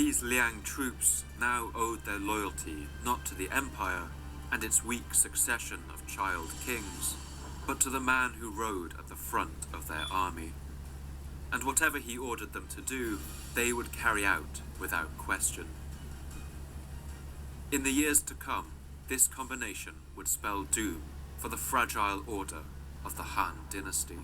These Liang troops now owed their loyalty not to the empire and its weak succession of child kings, but to the man who rode at the front of their army. And whatever he ordered them to do, they would carry out without question. In the years to come, this combination would spell doom for the fragile order of the Han dynasty.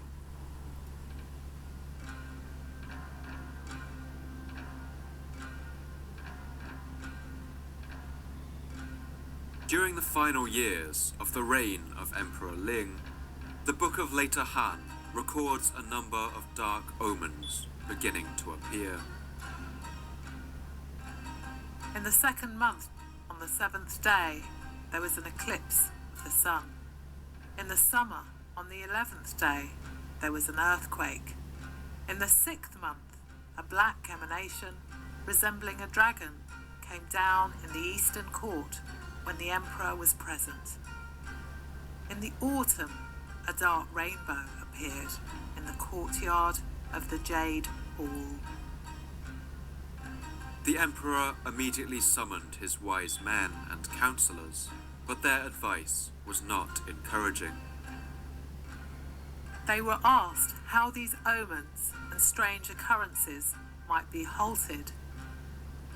During the final years of the reign of Emperor Ling, the Book of Later Han records a number of dark omens beginning to appear. In the second month, on the 7th day, there was an eclipse of the sun. In the summer, on the 11th day, there was an earthquake. In the 6th month, a black emanation resembling a dragon came down in the eastern court when the emperor was present. In the autumn, a dark rainbow appeared in the courtyard of the Jade Hall. The emperor immediately summoned his wise men and counselors, but their advice was not encouraging. They were asked how these omens and strange occurrences might be halted.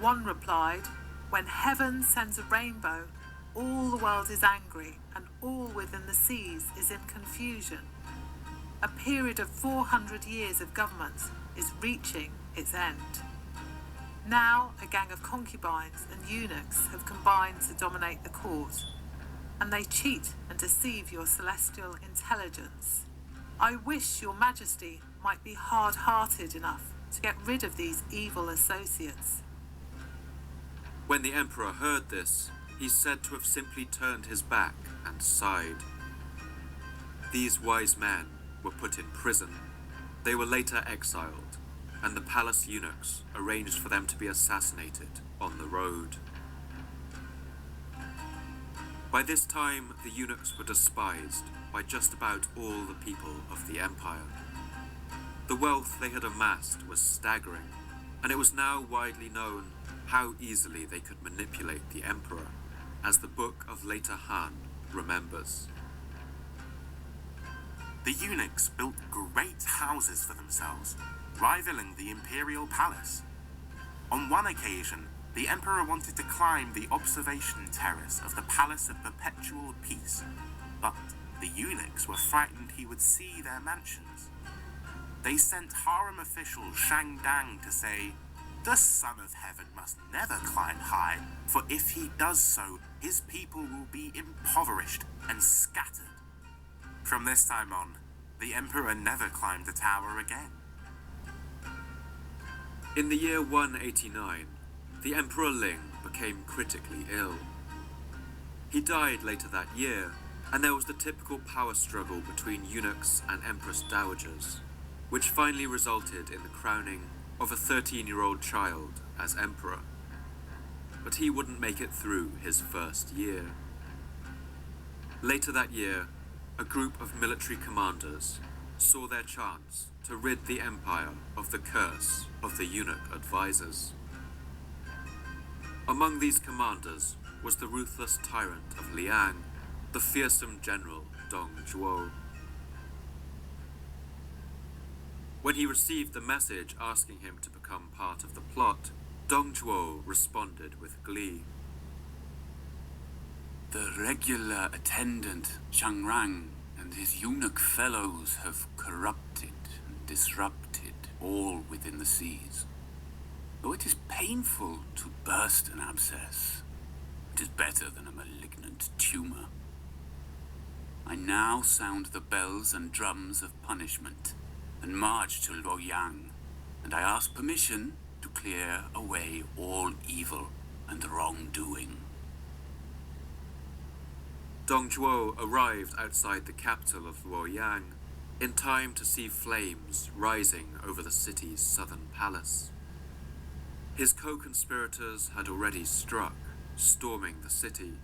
One replied, "When heaven sends a rainbow, all the world is angry and all within the seas is in confusion. A period of 400 years of government is reaching its end. Now a gang of concubines and eunuchs have combined to dominate the court, and they cheat and deceive your celestial intelligence. I wish your majesty might be hard-hearted enough to get rid of these evil associates." When the emperor heard this, he's said to have simply turned his back and sighed. These wise men were put in prison. They were later exiled, and the palace eunuchs arranged for them to be assassinated on the road. By this time, the eunuchs were despised by just about all the people of the empire. The wealth they had amassed was staggering, and it was now widely known how easily they could manipulate the emperor, as the Book of Later Han remembers. The eunuchs built great houses for themselves, rivaling the imperial palace. On one occasion, the emperor wanted to climb the observation terrace of the Palace of Perpetual Peace, but the eunuchs were frightened he would see their mansions. They sent harem official Shang Dang to say, "The Son of Heaven must never climb high, for if he does so, his people will be impoverished and scattered." From this time on, the emperor never climbed the tower again. In the year 189, the Emperor Ling became critically ill. He died later that year, and there was the typical power struggle between eunuchs and empress dowagers, which finally resulted in the crowning of a 13-year-old child as emperor. But he wouldn't make it through his first year. Later that year, a group of military commanders saw their chance to rid the empire of the curse of the eunuch advisors. Among these commanders was the ruthless tyrant of Liang, the fearsome general Dong Zhuo. When he received the message asking him to become part of the plot, Dong Zhuo responded with glee. "The regular attendant, Zhang Rang, and his eunuch fellows have corrupted and disrupted all within the seas. Though it is painful to burst an abscess, it is better than a malignant tumor. I now sound the bells and drums of punishment and march to Luoyang, and I ask permission to clear away all evil and wrongdoing." Dong Zhuo arrived outside the capital of Luoyang in time to see flames rising over the city's southern palace. His co-conspirators had already struck, storming the city.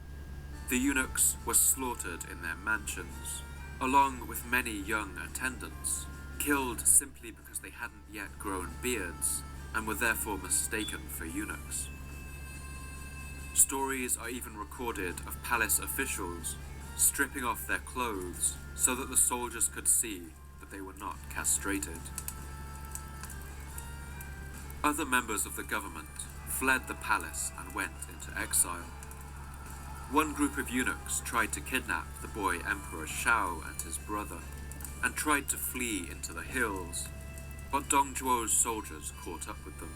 The eunuchs were slaughtered in their mansions, along with many young attendants, killed simply because they hadn't yet grown beards, and were therefore mistaken for eunuchs. Stories are even recorded of palace officials stripping off their clothes so that the soldiers could see that they were not castrated. Other members of the government fled the palace and went into exile. One group of eunuchs tried to kidnap the boy Emperor Shao and his brother, and tried to flee into the hills, but Dong Zhuo's soldiers caught up with them.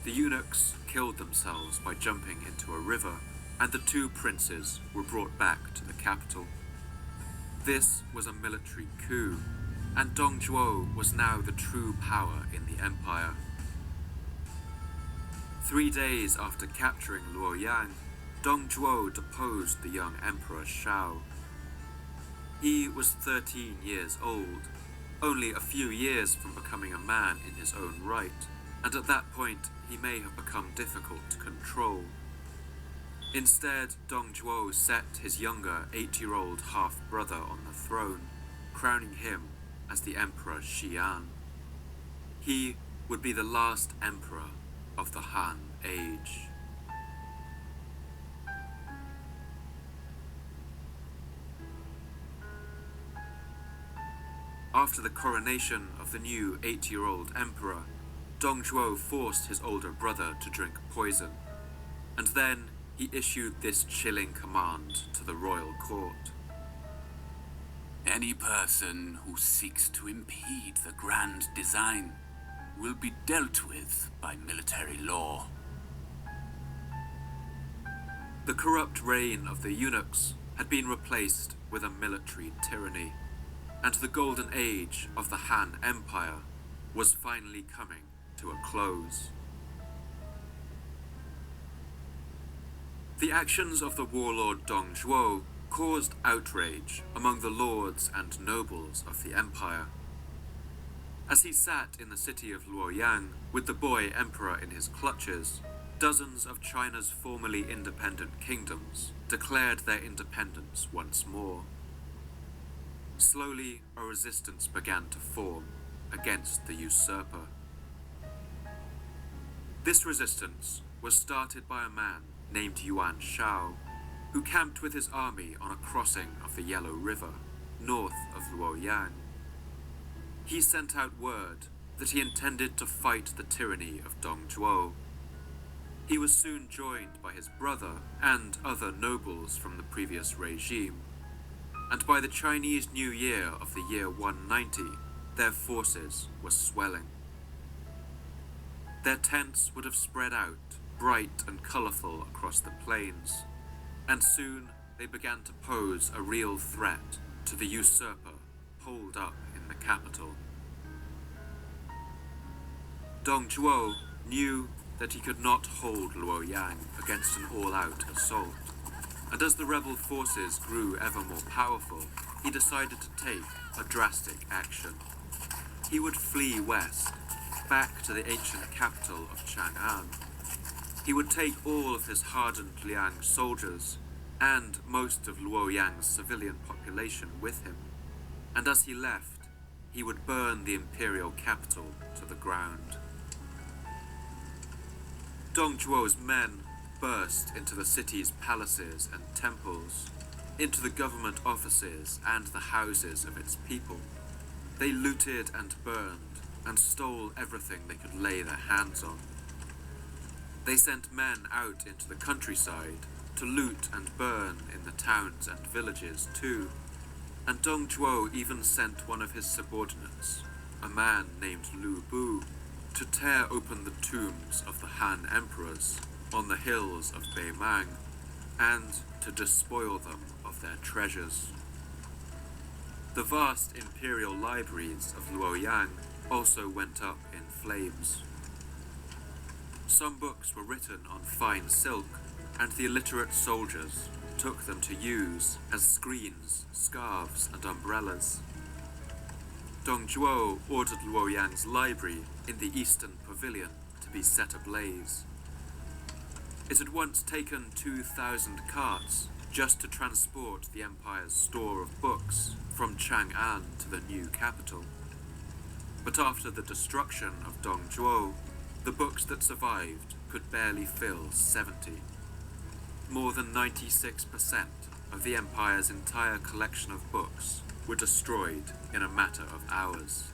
The eunuchs killed themselves by jumping into a river, and the two princes were brought back to the capital. This was a military coup, and Dong Zhuo was now the true power in the empire. 3 days after capturing Luoyang, Dong Zhuo deposed the young Emperor Shao. He was 13 years old, only a few years from becoming a man in his own right, and at that point he may have become difficult to control. Instead, Dong Zhuo set his younger 8-year-old half-brother on the throne, crowning him as the Emperor Xian. He would be the last emperor of the Han Age. After the coronation of the new 8-year-old emperor, Dong Zhuo forced his older brother to drink poison, and then he issued this chilling command to the royal court. Any person who seeks to impede the grand design will be dealt with by military law. The corrupt reign of the eunuchs had been replaced with a military tyranny, and the golden age of the Han Empire was finally coming to a close. The actions of the warlord Dong Zhuo caused outrage among the lords and nobles of the empire. As he sat in the city of Luoyang with the boy emperor in his clutches, dozens of China's formerly independent kingdoms declared their independence once more. Slowly, a resistance began to form against the usurper. This resistance was started by a man named Yuan Shao, who camped with his army on a crossing of the Yellow River, north of Luoyang. He sent out word that he intended to fight the tyranny of Dong Zhuo. He was soon joined by his brother and other nobles from the previous regime, and by the Chinese New Year of the year 190, their forces were swelling. Their tents would have spread out, bright and colourful across the plains, and soon they began to pose a real threat to the usurper holed up in the capital. Dong Zhuo knew that he could not hold Luoyang against an all-out assault, and as the rebel forces grew ever more powerful, he decided to take a drastic action. He would flee west, back to the ancient capital of Chang'an. He would take all of his hardened Liang soldiers and most of Luoyang's civilian population with him, and as he left, he would burn the imperial capital to the ground. Dong Zhuo's men burst into the city's palaces and temples, into the government offices and the houses of its people. They looted and burned and stole everything they could lay their hands on. They sent men out into the countryside to loot and burn in the towns and villages too, and Dong Zhuo even sent one of his subordinates, a man named Lu Bu, to tear open the tombs of the Han emperors on the hills of Beimang, and to despoil them of their treasures. The vast imperial libraries of Luoyang also went up in flames. Some books were written on fine silk, and the illiterate soldiers took them to use as screens, scarves, and umbrellas. Dong Zhuo ordered Luoyang's library in the eastern pavilion to be set ablaze. It had once taken 2,000 carts just to transport the empire's store of books from Chang'an to the new capital. But after the destruction of Dong Zhuo, books that survived could barely fill 70. More than 96% of the Empire's entire collection of books were destroyed in a matter of hours.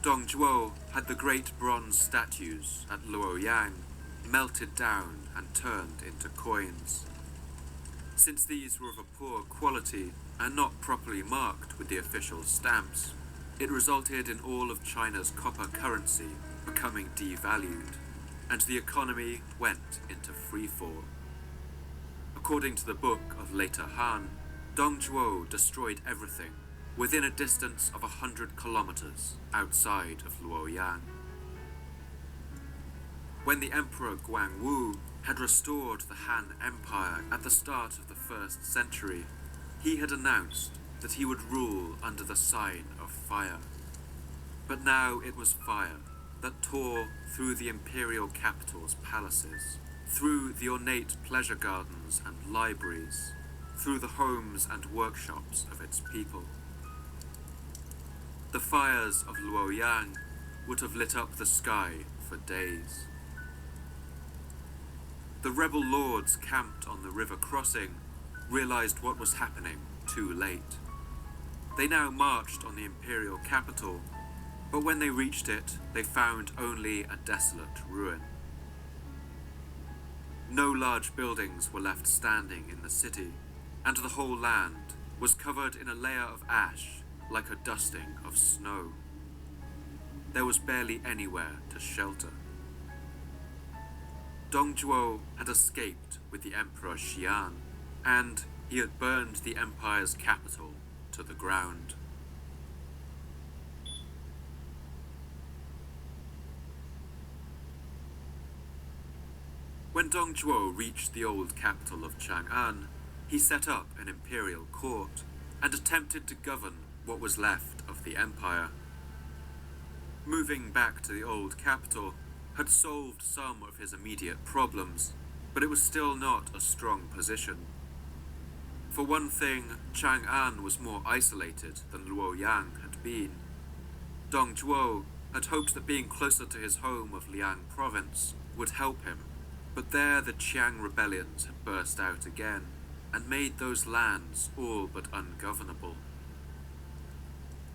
Dongzhuo had the great bronze statues at Luoyang melted down and turned into coins. Since these were of a poor quality and not properly marked with the official stamps, it resulted in all of China's copper currency becoming devalued, and the economy went into freefall. According to the Book of Later Han, Dongzhuo destroyed everything within a distance of 100 kilometers outside of Luoyang. When the Emperor Guangwu had restored the Han Empire at the start of the 1st century, he had announced that he would rule under the sign of fire. But now it was fire that tore through the imperial capital's palaces, through the ornate pleasure gardens and libraries, through the homes and workshops of its people. The fires of Luoyang would have lit up the sky for days. The rebel lords camped on the river crossing realized what was happening too late. They now marched on the imperial capital, but when they reached it, they found only a desolate ruin. No large buildings were left standing in the city, and the whole land was covered in a layer of ash like a dusting of snow. There was barely anywhere to shelter. Dongzhuo had escaped with the Emperor Xian, and he had burned the empire's capital to the ground. When Dongzhuo reached the old capital of Chang'an, he set up an imperial court and attempted to govern what was left of the empire. Moving back to the old capital had solved some of his immediate problems, but it was still not a strong position. For one thing, Chang'an was more isolated than Luoyang had been. Dongzhuo had hoped that being closer to his home of Liang province would help him, but there the Qiang rebellions had burst out again and made those lands all but ungovernable.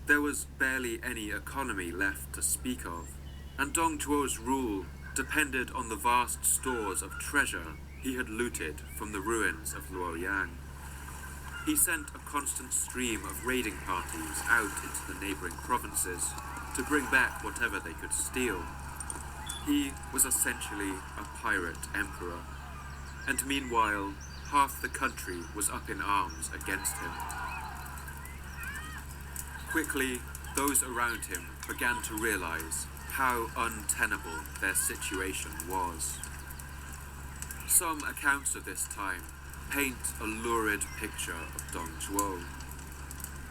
There was barely any economy left to speak of, and Dongzhuo's rule depended on the vast stores of treasure he had looted from the ruins of Luoyang. He sent a constant stream of raiding parties out into the neighboring provinces to bring back whatever they could steal. He was essentially a pirate emperor, and meanwhile, half the country was up in arms against him. Quickly, those around him began to realize how untenable their situation was. Some accounts of this time paint a lurid picture of Dongzhuo.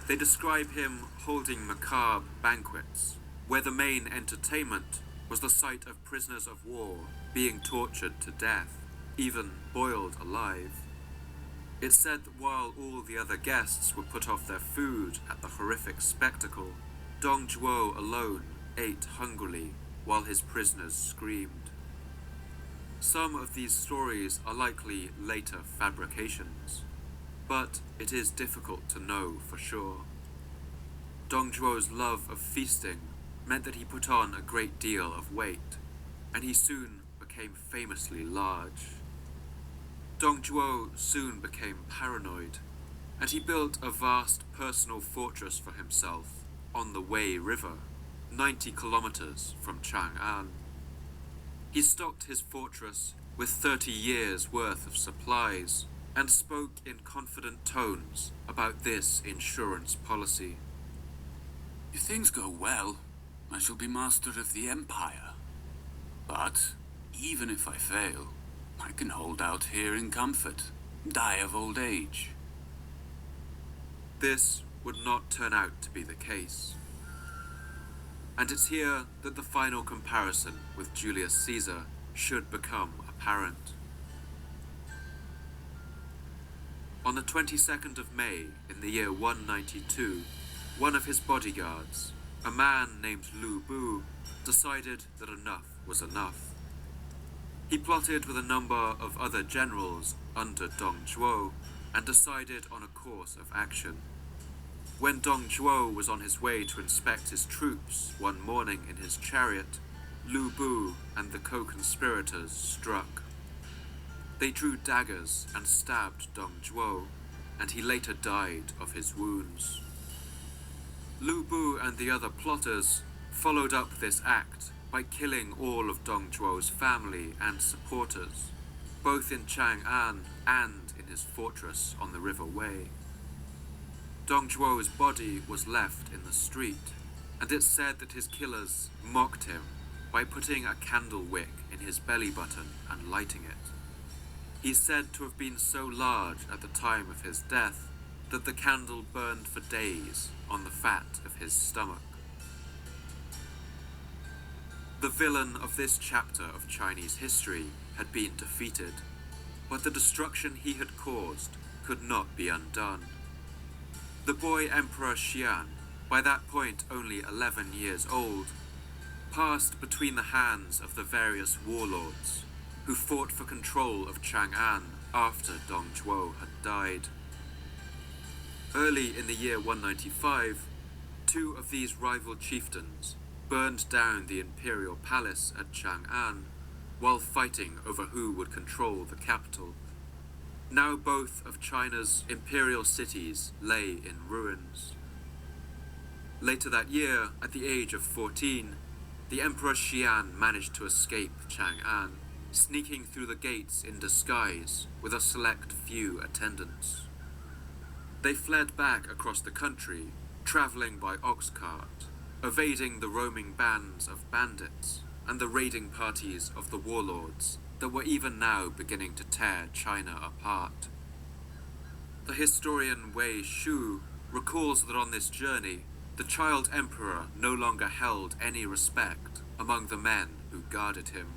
They describe him holding macabre banquets, where the main entertainment was the sight of prisoners of war being tortured to death, even boiled alive. It's said that while all the other guests were put off their food at the horrific spectacle, Dongzhuo alone ate hungrily while his prisoners screamed. Some of these stories are likely later fabrications, but it is difficult to know for sure. Dongzhuo's love of feasting meant that he put on a great deal of weight, and he soon became famously large. Dongzhuo soon became paranoid, and he built a vast personal fortress for himself on the Wei River, 90 kilometers from Chang'an. He stocked his fortress with 30 years' worth of supplies and spoke in confident tones about this insurance policy. If things go well, I shall be master of the empire. But even if I fail, I can hold out here in comfort, die of old age. This would not turn out to be the case. And it's here that the final comparison with Julius Caesar should become apparent. On the 22nd of May in the year 192, one of his bodyguards, a man named Lu Bu, decided that enough was enough. He plotted with a number of other generals under Dong Zhuo and decided on a course of action. When Dong Zhuo was on his way to inspect his troops one morning in his chariot, Lu Bu and the co-conspirators struck. They drew daggers and stabbed Dong Zhuo, and he later died of his wounds. Lu Bu and the other plotters followed up this act by killing all of Dong Zhuo's family and supporters, both in Chang'an and in his fortress on the River Wei. Dong Zhuo's body was left in the street, and it's said that his killers mocked him by putting a candle wick in his belly button and lighting it. He's said to have been so large at the time of his death that the candle burned for days on the fat of his stomach. The villain of this chapter of Chinese history had been defeated, but the destruction he had caused could not be undone. The boy Emperor Xian, by that point only 11 years old, passed between the hands of the various warlords who fought for control of Chang'an after Dong Zhuo had died. Early in the year 195, two of these rival chieftains burned down the imperial palace at Chang'an while fighting over who would control the capital. Now both of China's imperial cities lay in ruins. Later that year, at the age of 14, the Emperor Xian managed to escape Chang'an, sneaking through the gates in disguise with a select few attendants. They fled back across the country, traveling by ox cart, evading the roaming bands of bandits and the raiding parties of the warlords that were even now beginning to tear China apart. The historian Wei Shu recalls that on this journey, the child emperor no longer held any respect among the men who guarded him.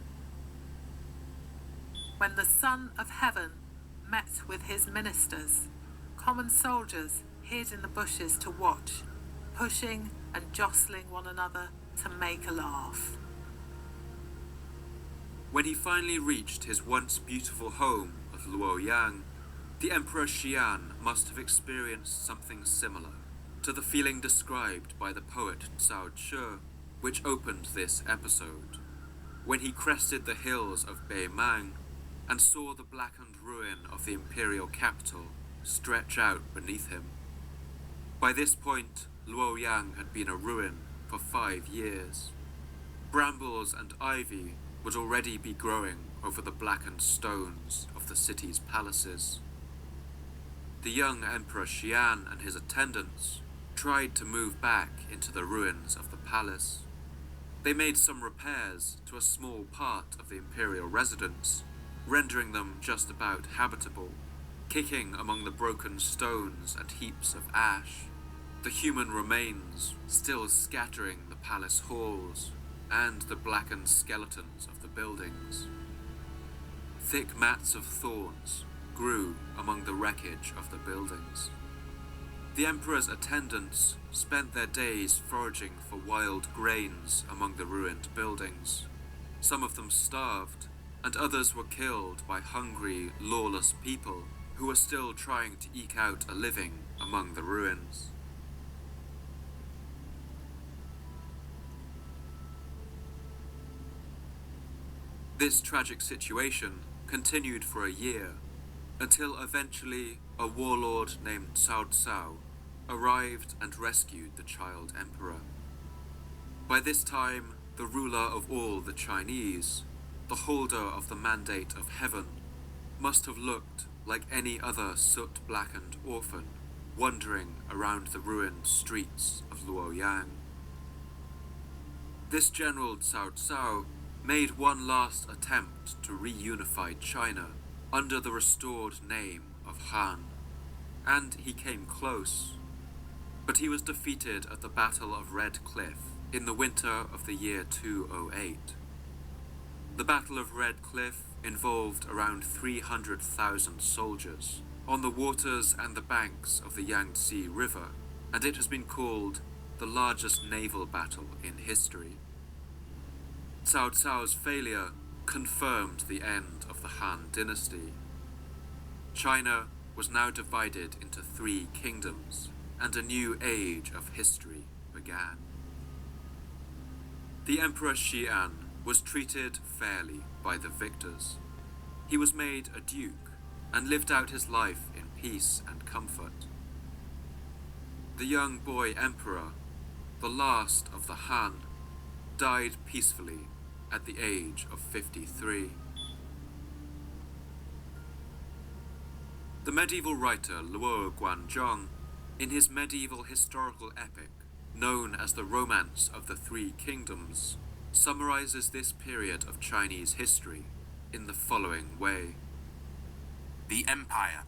When the Son of Heaven met with his ministers, common soldiers hid in the bushes to watch, pushing and jostling one another to make a laugh. When he finally reached his once beautiful home of Luoyang, the Emperor Xian must have experienced something similar to the feeling described by the poet Cao Zhi, which opened this episode, when he crested the hills of Beimang and saw the blackened ruin of the imperial capital stretch out beneath him. By this point, Luoyang had been a ruin for 5 years. Brambles and ivy would already be growing over the blackened stones of the city's palaces. The young Emperor Xian and his attendants tried to move back into the ruins of the palace. They made some repairs to a small part of the imperial residence, rendering them just about habitable, kicking among the broken stones and heaps of ash, the human remains still scattering the palace halls and the blackened skeletons of the buildings. Thick mats of thorns grew among the wreckage of the buildings. The emperor's attendants spent their days foraging for wild grains among the ruined buildings. Some of them starved, and others were killed by hungry, lawless people who were still trying to eke out a living among the ruins. This tragic situation continued for a year, until eventually a warlord named Cao Cao arrived and rescued the child emperor. By this time, the ruler of all the Chinese, the holder of the mandate of heaven, must have looked like any other soot-blackened orphan wandering around the ruined streets of Luoyang. This General Cao Cao made one last attempt to reunify China under the restored name of Han, and he came close, but he was defeated at the Battle of Red Cliff in the winter of the year 208. The Battle of Red Cliff involved around 300,000 soldiers on the waters and the banks of the Yangtze River, and it has been called the largest naval battle in history. Cao Cao's failure confirmed the end of the Han dynasty. China was now divided into 3 kingdoms, and a new age of history began. The Emperor Xi'an was treated fairly by the victors. He was made a duke and lived out his life in peace and comfort. The young boy emperor, the last of the Han, died peacefully at the age of 53. The medieval writer Luo Guanzhong, in his medieval historical epic, known as the Romance of the Three Kingdoms, summarizes this period of Chinese history in the following way. The empire,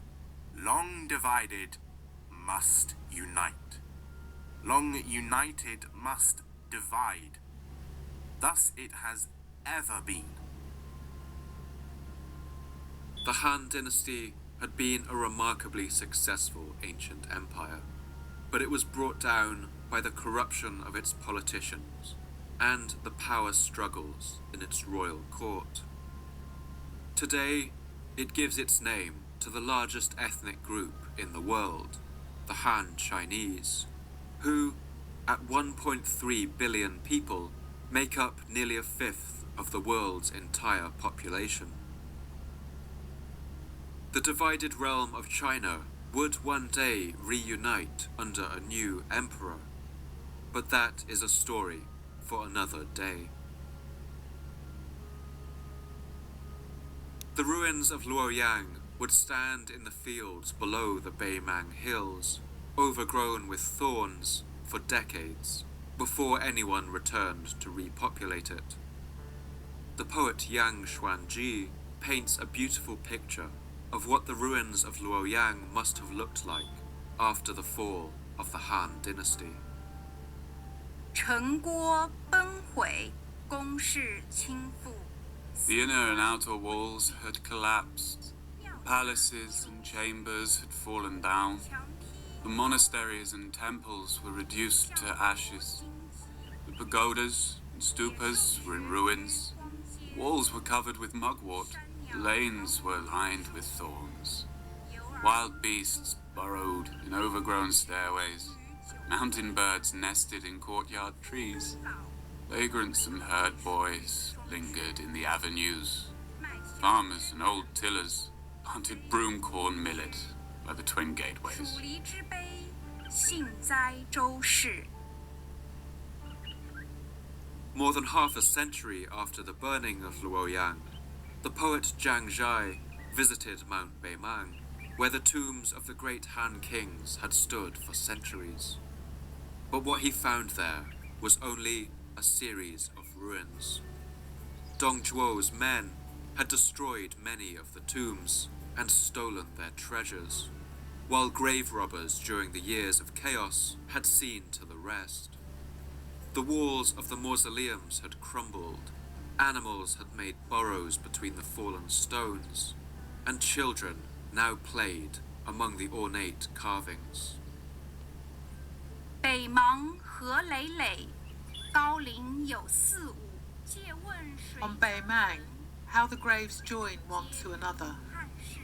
long divided, must unite. Long united must divide. Thus it has ever been. The Han dynasty had been a remarkably successful ancient empire, but it was brought down by the corruption of its politicians and the power struggles in its royal court. Today, it gives its name to the largest ethnic group in the world, the Han Chinese, who, at 1.3 billion people, make up nearly a fifth of the world's entire population. The divided realm of China would one day reunite under a new emperor, but that is a story for another day. The ruins of Luoyang would stand in the fields below the Beimang hills, overgrown with thorns for decades, before anyone returned to repopulate it. The poet Yang Xuanji paints a beautiful picture of what the ruins of Luoyang must have looked like after the fall of the Han dynasty. 城郭崩毁，宫室倾覆。 The inner and outer walls had collapsed. Palaces and chambers had fallen down. The monasteries and temples were reduced to ashes. The pagodas and stupas were in ruins. Walls were covered with mugwort. Lanes were lined with thorns. Wild beasts burrowed in overgrown stairways. Mountain birds nested in courtyard trees. Vagrants and herd boys lingered in the avenues. Farmers and old tillers planted broomcorn millet by the twin gateways. 蜀离之碑，幸哉周氏。 More than half a century after the burning of Luoyang, the poet Zhang Zhai visited Mount Beimang, where the tombs of the great Han kings had stood for centuries. But what he found there was only a series of ruins. Dong Zhuo's men had destroyed many of the tombs and stolen their treasures, while grave robbers during the years of chaos had seen to the rest. The walls of the mausoleums had crumbled, animals had made burrows between the fallen stones, and children now played among the ornate carvings. 北邙何累累，高陵有四五。借问水 On Beimang, how the graves join one to another.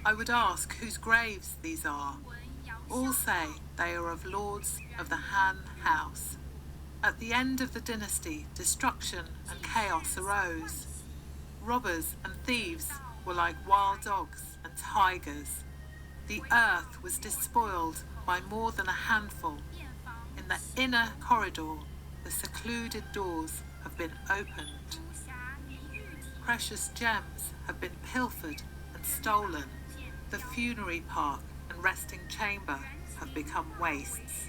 I would ask whose graves these are. All say they are of lords of the Han house. At the end of the dynasty, destruction and chaos arose. Robbers and thieves were like wild dogs and tigers. The earth was despoiled by more than a handful. In the inner corridor, the secluded doors have been opened. Precious gems have been pilfered and stolen. The funerary park and resting chamber have become wastes.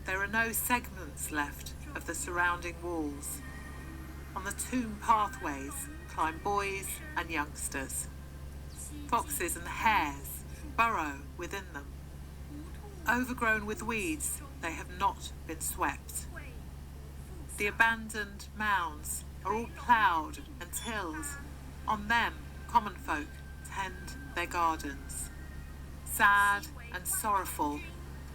There are no segments left of the surrounding walls. On the tomb pathways climb boys and youngsters. Foxes and hares burrow within them. Overgrown with weeds, they have not been swept. The abandoned mounds are all ploughed and tilled. On them, common folk tend their gardens. Sad and sorrowful,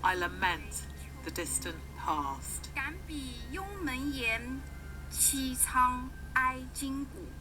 I lament the distant past. 敢比雍门岩，凄苍哀筋骨。